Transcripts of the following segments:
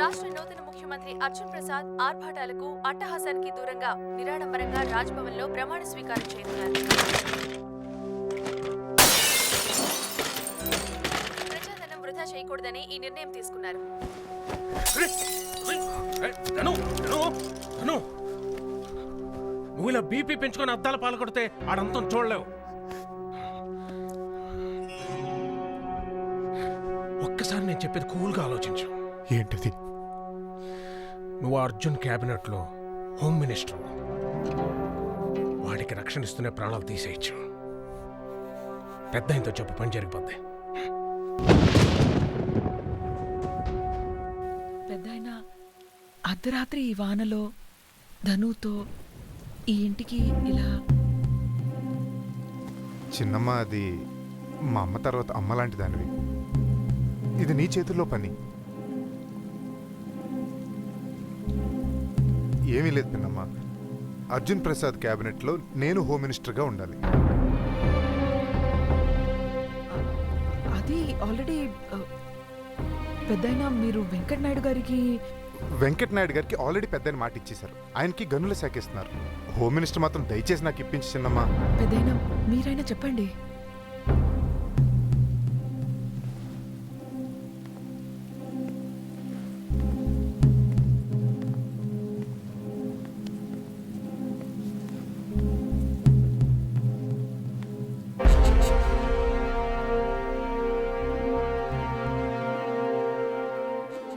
రాష్ట్ర నూతన ముఖ్యమంత్రి అర్జున్ ప్రసాద్ ఆర్భాటాలకు అట్టహాసానికి దూరంగా నిరాడంబరంగా రాజ్భవన్లో ప్రమాణ స్వీకారం చేయనున్నారు. ప్రజాధనం వృధా చేయకూడదని ఈ నిర్ణయం తీసుకున్నారు. నువ్వు ఇలా బీపీ పెంచుకొని అద్దాల పాలు కొడితే ఆడంతం చూడలేవు. ఒక్కసారి నేను చెప్పేది కూల్గా ఆలోచించు. ఏంటిది? నువ్వు అర్జున్ క్యాబినెట్ లో హోమ్ మినిస్టర్. వాడికి రక్షణ ఇస్తూనే ప్రాణాలు తీసేయచ్చు. పెద్ద ఇంతో చెప్పు, పని జరిగిపోద్ది. పెద్దాయన అర్ధరాత్రి ఈ వానలో ధనుతో ఈ ఇంటికి ఇలా. చిన్నమ్మ, అది మా అమ్మ తర్వాత అమ్మ లాంటి దానివి. ఇది నీ చేతుల్లో పని. ఏమీ లేదు పిన్నమ్మ. అర్జున్ ప్రసాద్ క్యాబినెట్లో నేను హోమ్ మినిస్టర్గా ఉండాలి. అది ఆల్రెడీ పెద్దాయన మీరు వెంకట్ నాయుడు గారికి ఆల్రెడీ పెద్ద మాట ఇచ్చేశారు. ఆయనకి గనులు శాఖిస్తున్నారు. హోమ్ మినిస్టర్ మాత్రం దయచేసి నాకు ఇప్పించి చిన్నమ్మ. పెద్దాయన మీరైనా చెప్పండి.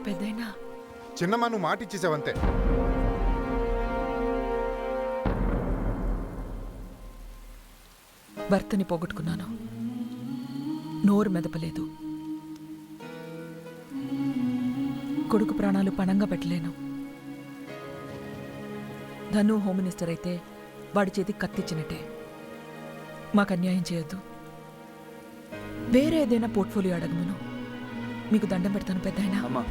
పెద్దాయనా చిన్నమ్మ, నువ్వు మాట ఇచ్చేసావంతే. భర్తని పోగొట్టుకున్నాను. నోరు మెదపలేదు. కొడుకు ప్రాణాలు పణంగా పెట్టలేను. ధను హోమ్ మినిస్టర్ అయితే వాడి చేతికి కత్తిచ్చినట్టే. మాకు అన్యాయం చేయొద్దు. వేరే ఏదైనా పోర్ట్ఫోలియో అడగమను. మీకు దండం పెడతాను పెద్దాయనా. అమ్మా,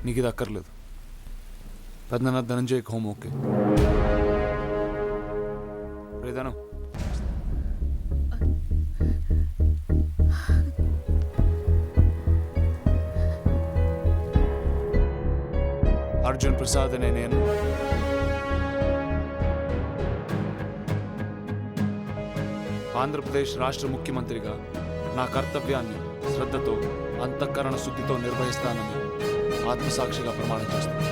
నీకు ఇది అక్కర్లేదు. Peddana Dhananjay home okay. రేదను అర్జున్ ప్రసాద్ అనే నేను ఆంధ్రప్రదేశ్ రాష్ట్ర ముఖ్యమంత్రిగా నా కర్తవ్యాన్ని శ్రద్ధతో అంతఃకరణ శుద్ధితో నిర్వహిస్తానని ఆత్మసాక్షిగా ప్రమాణం చేస్తాను.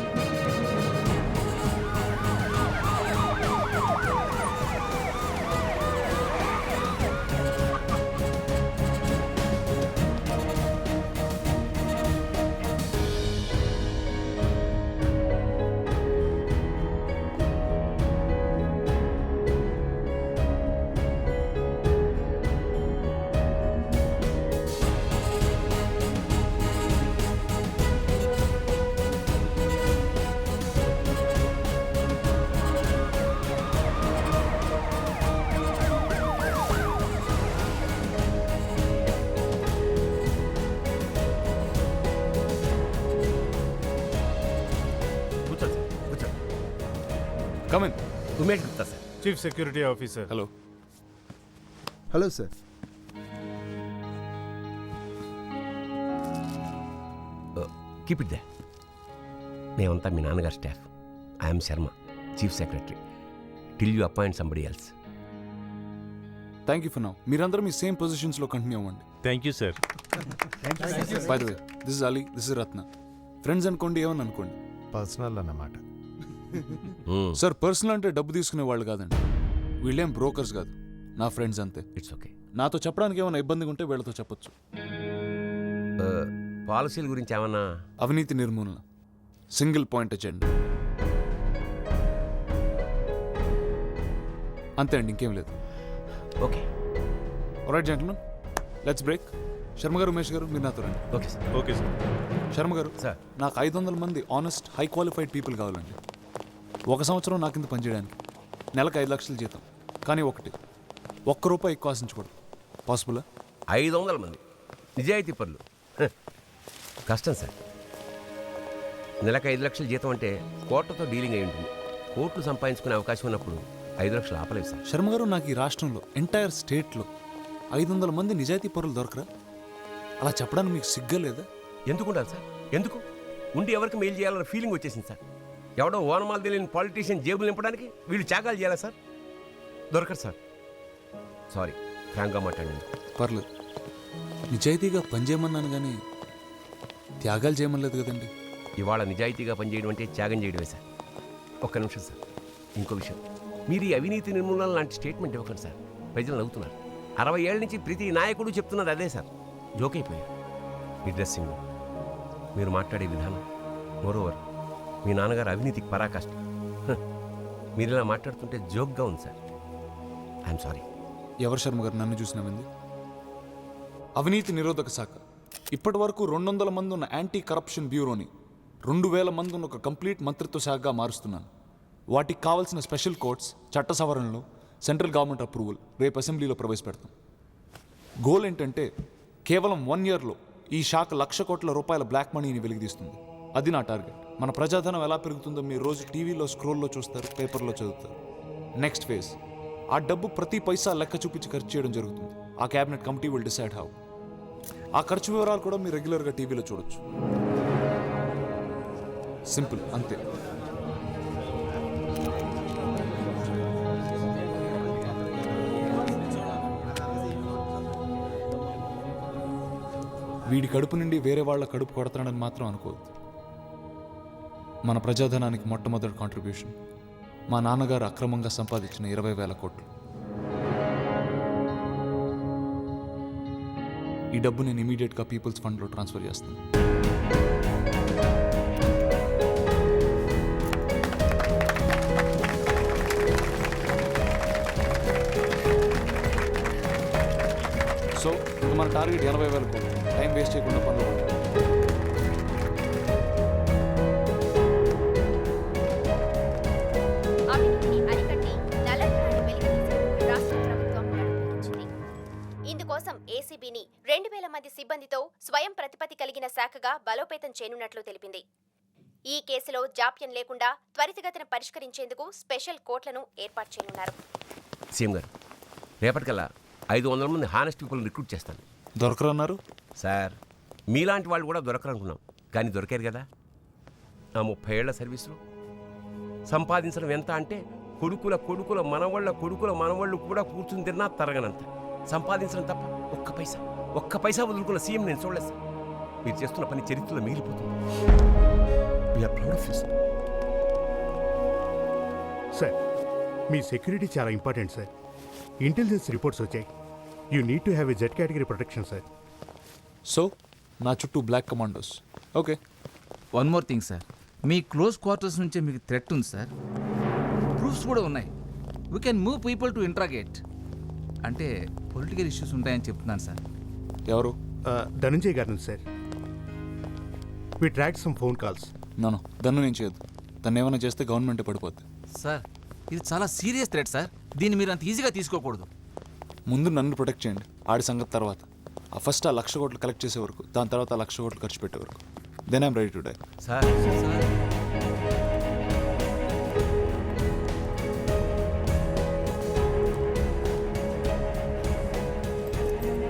Come in. Umesh Gupta sir, chief security officer. Hello. Hello sir. Keep it they. మేమంతా మీ నాన్నగారు staff. I'm Sharma, chief secretary. Till you appoint somebody else. Thank you for now. మీరందరూ మీ సేమ్ పొజిషన్స్లో కంటిన్యూ అవ్వండి. Thank you sir. By the way, this is Ali, this is Ratna. Friends అనుకోండి, ఏమని అనుకోండి. Personal అన్నమాట. Sir, personal అంటే డబ్బు తీసుకునే వాళ్ళు కాదండి. వీళ్ళేం బ్రోకర్స్ కాదు, నా ఫ్రెండ్స్ అంతే. It's okay. నాతో చెప్పడానికి ఏమైనా ఇబ్బందిగా ఉంటే వీళ్ళతో చెప్పొచ్చు. పాలసీల గురించి ఏమన్నా? అవినీతి నిర్మూలన, సింగిల్ పాయింట్ ఎజెండా, అంతే అండి, ఇంకేం లేదు. Okay. Alright gentlemen, let's break. Sharma గారు, ఉమేష్ గారు, మీరు నాతో రండి. Okay sir. Okay sir. Sharma గారు, సార్, నాకు 500 మంది ఆనెస్ట్ హై క్వాలిఫైడ్ పీపుల్ కావాలండి. 1 సంవత్సరం నా కింద పనిచేయడానికి. నెలకు 5 లక్షలు జీతం. కానీ ఒక్క రూపాయి ఎక్కువ ఆశించకూడదు. పాసిబులా? 500 మంది నిజాయితీ పనులు కష్టం సార్. నెలకు 5 లక్షల జీతం అంటే కోట్లతో డీలింగ్ అయి ఉంటుంది. కోట్లు సంపాదించుకునే అవకాశం ఉన్నప్పుడు 5 లక్షలు ఆపలేదు సార్. శర్మ గారు, నాకు ఈ రాష్ట్రంలో ఎంటైర్ స్టేట్లో 500 మంది నిజాయితీ పరులు దొరకరా? అలా చెప్పడానికి మీకు సిగ్గా లేదా? ఎందుకు ఉండాలి సార్? ఎందుకు? ఉండి ఎవరికి మెయిల్ చేయాలన్న ఫీలింగ్ వచ్చేసింది సార్. ఎవడో ఓనమాలు తెలియని పాలిటీషియన్ జేబులు నింపడానికి వీళ్ళు త్యాగాలు చేయాలా సార్? దొరకరు సార్. సారీ, ఫ్రాంక్గా మాట్లాడండి. పర్లేదు, నిజాయితీగా పనిచేయమన్నాను కానీ త్యాగాలు చేయమనలేదు కదండి. ఇవాళ నిజాయితీగా పనిచేయడం అంటే త్యాగం చేయడమే సార్. ఒక్క నిమిషం సార్, ఇంకో విషయం. మీరు ఈ అవినీతి నిర్మూలన లాంటి స్టేట్మెంట్ ఇవ్వకండి సార్. ప్రజలు నవ్వుతున్నారు. 60 ఏళ్ళ నుంచి ప్రతి నాయకుడు చెప్తున్నది అదే సార్. జోక్ అయిపోయారు. మీ డ్రెస్సింగ్, మీరు మాట్లాడే విధానం, మోరోవర్ మీ నాన్నగారు అవినీతికి పరాకాష్ట. మీరు ఇలా మాట్లాడుతుంటే జోక్గా ఉంది సార్. I'm sorry. ఎవరు శర్మ గారు నన్ను చూసినామంది? అవినీతి నిరోధక శాఖ ఇప్పటి వరకు 200 మంది ఉన్న యాంటీ కరప్షన్ బ్యూరోని 2000 మంది ఉన్న ఒక కంప్లీట్ మంత్రిత్వ శాఖగా మారుస్తున్నాను. వాటికి కావాల్సిన స్పెషల్ కోర్ట్స్, చట్ట సవరణలు, సెంట్రల్ గవర్నమెంట్ అప్రూవల్ రేపు అసెంబ్లీలో ప్రవేశపెడతాం. గోల్ ఏంటంటే కేవలం 1 ఇయర్లో ఈ శాఖ 1,00,000 కోట్ల రూపాయల బ్లాక్ మనీని వెలికితీస్తుంది. అది నా టార్గెట్. మన ప్రజాధనం ఎలా పెరుగుతుందో మీరు రోజు టీవీలో స్క్రోల్లో చూస్తారు, పేపర్లో చదువుతారు. నెక్స్ట్ ఫేజ్, ఆ డబ్బు ప్రతి పైసా లెక్క చూపించి ఖర్చు చేయడం జరుగుతుంది. ఆ cabinet committee will decide how. ఆ ఖర్చు వివరాలు కూడా మీరు రెగ్యులర్గా టీవీలో చూడొచ్చు. సింపుల్, అంతే. వీడి కడుపు నుండి వేరే వాళ్ళ కడుపు కొడతాడని మాత్రం అనుకోవద్దు. మన ప్రజాధనానికి మొట్టమొదటి కాంట్రిబ్యూషన్ మా నాన్నగారు అక్రమంగా సంపాదించిన 20,000 కోట్లు. ఈ డబ్బు నేను ఇమీడియట్గా పీపుల్స్ ఫండ్లో ట్రాన్స్ఫర్ చేస్తాను. సో మన టార్గెట్ 80,000 కోట్లు. టైం వేస్ట్ చేయకుండా పనులు పట్టాలి. అవినీతిని అరికట్టి నల్లధనాన్ని వెలికితీసేందుకు రాష్ట్ర ప్రభుత్వం నడుంబిగించింది. ఇందుకోసం ఏసీబీని 2,000 మంది సిబ్బందితో స్వయం ప్రతిపత్తి కలిగిన శాఖగా బలోపేతం చేయనున్నట్లు తెలిపింది. ఈ కేసులో జాప్యం లేకుండా త్వరితగతిన పరిష్కరించేందుకు స్పెషల్ కోర్టులను ఏర్పాటు చేయనున్నారు. సీఎం గారు, రేపటికల్లా 500 మంది హానెస్ట్ పీపుల్ రిక్రూట్ చేస్తాను. దొరకరన్నారు సార్, మీలాంటి వాళ్ళు కూడా దొరకరనుకున్నాం, కానీ దొరికారు కదా. నా 30 ఏళ్ల సర్వీసులో సంపాదించడం ఎంత అంటే కొడుకుల కొడుకుల మనవాళ్ళు కూడా కూర్చుని తిన్నా తరగనంత సంపాదించడం తప్ప ఒక్క పైసా వదులుకున్న సీఎం నేను చూడలేదు సార్. మీరు చేస్తున్న పని చరిత్రలో మిగిలిపోతుంది. We are proud of you sir. Sir, మీ సెక్యూరిటీ చాలా ఇంపార్టెంట్ సార్. ఇంటెలిజెన్స్ రిపోర్ట్స్ వచ్చాయి. You need to have a Z category protection sir. So నా చుట్టూ black commandos. Okay, one more thing sir, మీ క్లోజ్ క్వార్టర్స్ నుంచే మీకు థ్రెట్ ఉంది sir. Proofs కూడా ఉన్నాయి. We can move people to interrogate. అంటే పొలిటికల్ ఇష్యూస్ ఉంటాయని చెప్తున్నాను సార్. ఎవరు? ధనంజయ్ గారి నుంచి sir. We track some phone calls. నన్ను దన్ను నేను చేయొద్దు. తను ఏమైనా చేస్తే గవర్నమెంటే పడిపోద్ది. సార్, ఇది చాలా సీరియస్ థ్రెట్ సార్. దీన్ని మీరు అంత ఈజీగా తీసుకోకూడదు. ముందు నన్ను ప్రొటెక్ట్ చేయండి, ఆడి సంగతి తర్వాత. ఆ ఫస్ట్ 1,00,000 కోట్లు కలెక్ట్ చేసే వరకు, దాని తర్వాత 1,00,000 కోట్లు ఖర్చు పెట్టే వరకు. Then I'm ready to die. Sir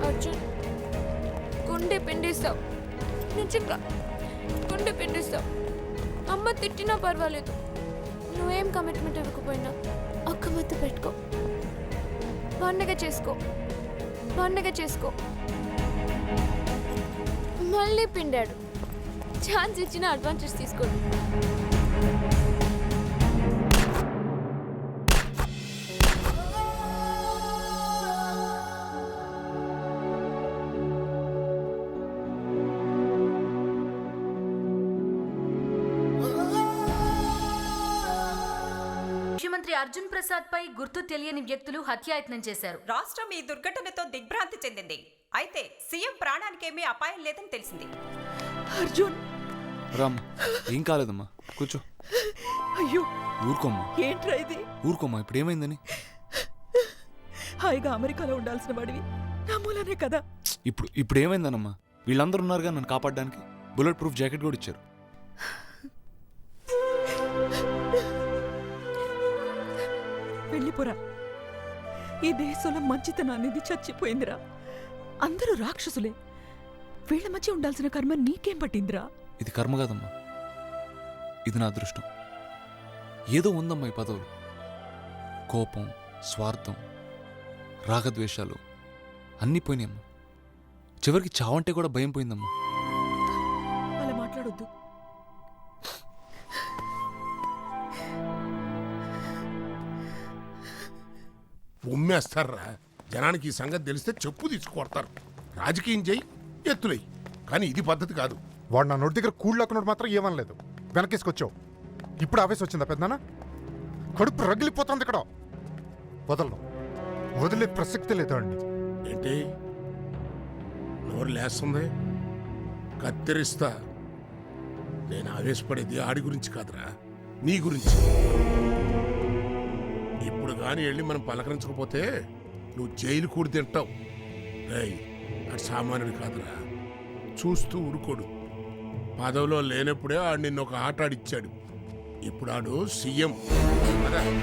Arjun, గుండె పిండిస్తావు, నిజంగా గుండె పిండిస్తావు. అమ్మ తిట్టినా పర్వాలేదు, నువ్వేం కమిట్మెంట్ ఇవ్వకపోయినా ఒక్క ముద్దు పెట్టుకో. పండగ చేసుకో. మళ్ళీ పిండాడు. ఛాన్స్ ఇచ్చిన అడ్వాంటేజ్ తీసుకోండి. ముఖ్యమంత్రి అర్జున్ ప్రసాద్ పై గుర్తు తెలియని వ్యక్తులు హత్యాయత్నం చేశారు. రాష్ట్రం ఈ దుర్ఘటనతో దిగ్భ్రాంతి చెందింది. అయితే సీఎం ప్రాణానికేమీ అపాయం లేదని తెలిసింది. అర్జున్, రామ్, ఏం కాలేదమ్మా, కూర్చో. అయ్యో, ఊరుకోమ్మా. ఏంట్రా ఇది? ఊరుకోమ్మా, ఇప్పుడు ఏమైందని? హాయిగా అమెరికాలో ఉండాల్సిన వాడివి నా మూలనే కదా. ఇప్పుడు ఏమైందనమ్మా? వీళ్ళందరూ ఉన్నారుగా నన్ను కాపాడడానికి. బుల్లెట్ ప్రూఫ్ జాకెట్ కూడా ఇచ్చారు. వెళ్ళిపోరా. ఈ దేశంలో మంచితనాన్ని చచ్చిపోయిందిరా. అందరూ రాక్షసులే. వీళ్ళ మధ్య ఉండాల్సిన కర్మ నీకేం పట్టిందిరా? ఇది కర్మ కాదమ్మా, ఇది నా అదృష్టం. ఏదో ఉందమ్మా ఈ పదవులు. కోపం, స్వార్థం, రాగద్వేషాలు అన్నీ పోయినాయమ్మా. చివరికి చావంటే కూడా భయం పోయిందమ్మా. అలా మాట్లాడొద్దు. ఉమ్మేస్తారా? జనానికి ఈ సంగతి తెలిస్తే చెప్పు తీసుకొడతారు. రాజకీయం చేయి, ఎత్తులై, కానీ ఇది పద్ధతి కాదు. వాడు నా నోటి దగ్గర కూళ్ళకున్నాడు మాత్రం ఏమనలేదు, వెనకేసుకొచ్చావు. ఇప్పుడు ఆవేశం వచ్చిందా పెద్దనా? కడుపు రగిలిపోతుంది ఇక్కడ. వదలను, వదిలే ప్రసక్తి లేదు అండి. ఏంటి నోరు లేస్తుంది? కత్తిరిస్తా. నేను ఆవేశపడేది ఆడి గురించి కాదురా, నీ గురించి. ఇప్పుడు కానీ వెళ్ళి మనం పలకరించకపోతే నువ్వు జైలు కూడి తింటావు. రేయ్, అటు సామాన్యుడు కాదురా, చూస్తూ ఊరుకోడు. పదవిలో లేనప్పుడే ఆడు నిన్న ఒక ఆట ఆడిచ్చాడు. ఇప్పుడు ఆడు సీఎం.